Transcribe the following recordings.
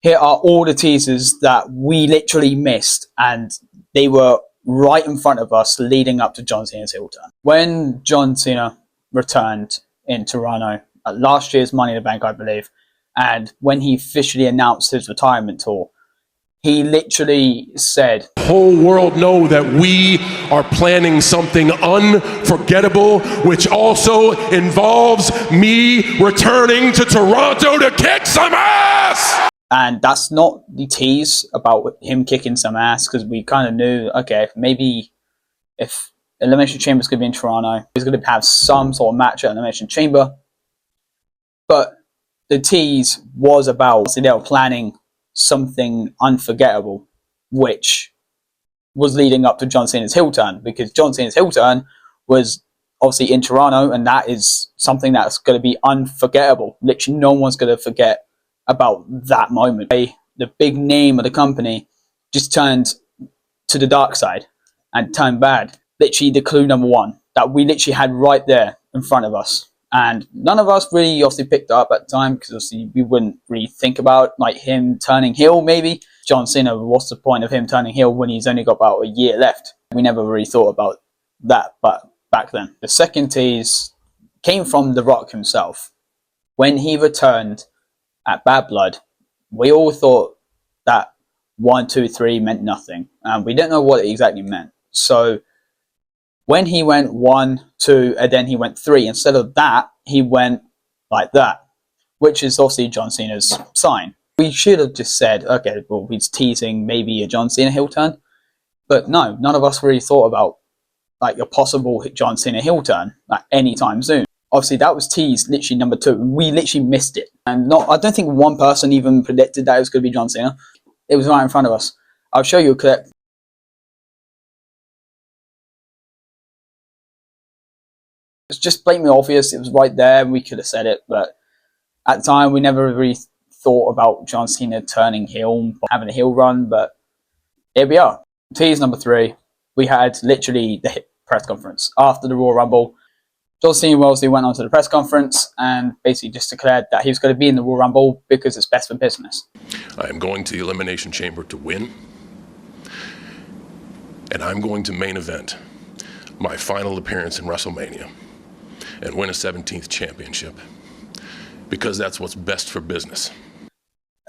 Here are all the teasers that we literally missed, and they were right in front of us leading up to John Cena's heel turn. When John Cena returned in Toronto at last year's Money in the Bank, I believe, and when he officially announced his retirement tour, he literally said, "The whole world know that we are planning something unforgettable, which also involves me returning to Toronto to kick some ass!" And that's not the tease about him kicking some ass, because we kind of knew, okay, maybe if Elimination Chamber is going to be in Toronto, he's going to have some sort of match at Elimination Chamber. But the tease was about, so they were planning something unforgettable, which was leading up to John Cena's heel turn, because John Cena's heel turn was obviously in Toronto, and that is something that's going to be unforgettable. Literally no one's going to forget about that moment. The big name of the company just turned to the dark side and turned bad. Literally the clue number one that we literally had right there in front of us. And none of us really obviously picked up at the time, because obviously we wouldn't really think about like him turning heel maybe. John Cena, what's the point of him turning heel when he's only got about a year left? We never really thought about that, but back then. The second tease came from The Rock himself. When he returned at Bad Blood, we all thought that 1, 2, 3 meant nothing, and we didn't know what it exactly meant. So when he went 1, 2, and then he went 3, instead of that, he went like that, which is obviously John Cena's sign. We should have just said, okay, well, he's teasing maybe a John Cena heel turn, but no, none of us really thought about like a possible John Cena heel turn like anytime soon. Obviously, that was teased literally number 2. We literally missed it. And I don't think one person even predicted that it was going to be John Cena. It was right in front of us. I'll show you a clip. It's just blatantly obvious. It was right there, and we could have said it. But at the time, we never really thought about John Cena turning heel, having a heel run. But here we are. Tease number 3. We had literally the press conference after the Royal Rumble. John Cena Wellesley went on to the press conference and basically just declared that he was going to be in the Royal Rumble because it's best for business. I am going to the Elimination Chamber to win, and I'm going to main event my final appearance in WrestleMania and win a 17th championship, because that's what's best for business.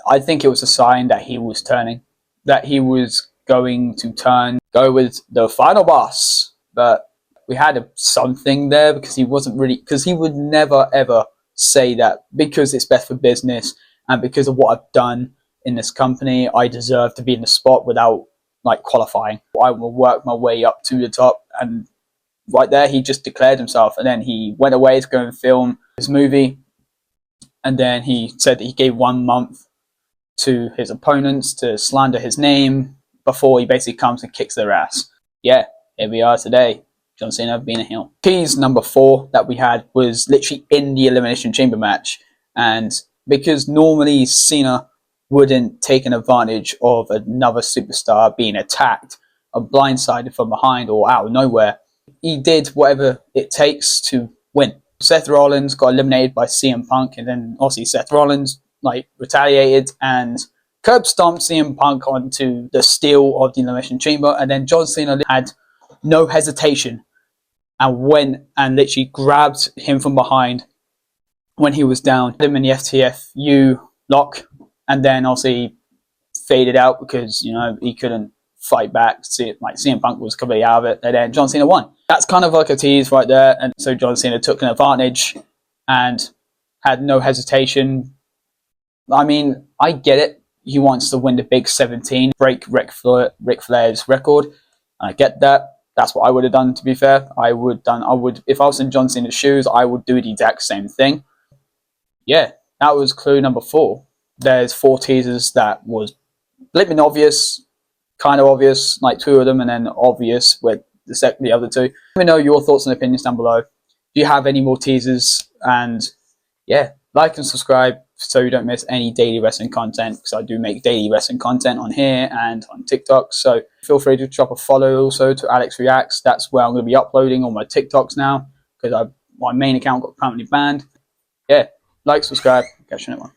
I think it was a sign that he was turning, that he was going to go with the final boss, but we had something there, because he wasn't really, because he would never ever say that because it's best for business and because of what I've done in this company, I deserve to be in the spot without like qualifying. I will work my way up to the top, and right there he just declared himself, and then he went away to go and film his movie, and then he said that he gave 1 month to his opponents to slander his name before he basically comes and kicks their ass. Yeah, here we are today. John Cena being a heel. Tease number 4 that we had was literally in the Elimination Chamber match, and because normally Cena wouldn't take an advantage of another superstar being attacked or blindsided from behind or out of nowhere, he did whatever it takes to win. Seth Rollins got eliminated by CM Punk, and then obviously Seth Rollins like retaliated and curb stomped CM Punk onto the steel of the Elimination Chamber, and then John Cena had no hesitation and went and literally grabbed him from behind when he was down, him in the FTFU lock, and then obviously faded out because, you know, he couldn't fight back. Like CM Punk was completely out of it, and then John Cena won. That's kind of like a tease right there, and so John Cena took an advantage and had no hesitation. I mean, I get it. He wants to win the big 17, break Ric Flair's record. I get that. That's what I would have done, to be fair. If I was in John Cena's shoes, I would do the exact same thing. Yeah, that was clue number 4. There's 4 teasers that was blatantly obvious, kind of obvious, like 2 of them, and then obvious with the other 2. Let me know your thoughts and opinions down below. Do you have any more teasers? And yeah, like and subscribe so you don't miss any daily wrestling content, because I do make daily wrestling content on here and on TikTok. So feel free to drop a follow also to Alex Reacts. That's where I'm going to be uploading all my TikToks now, because my main account got permanently banned. Yeah, like, subscribe, catch you next one.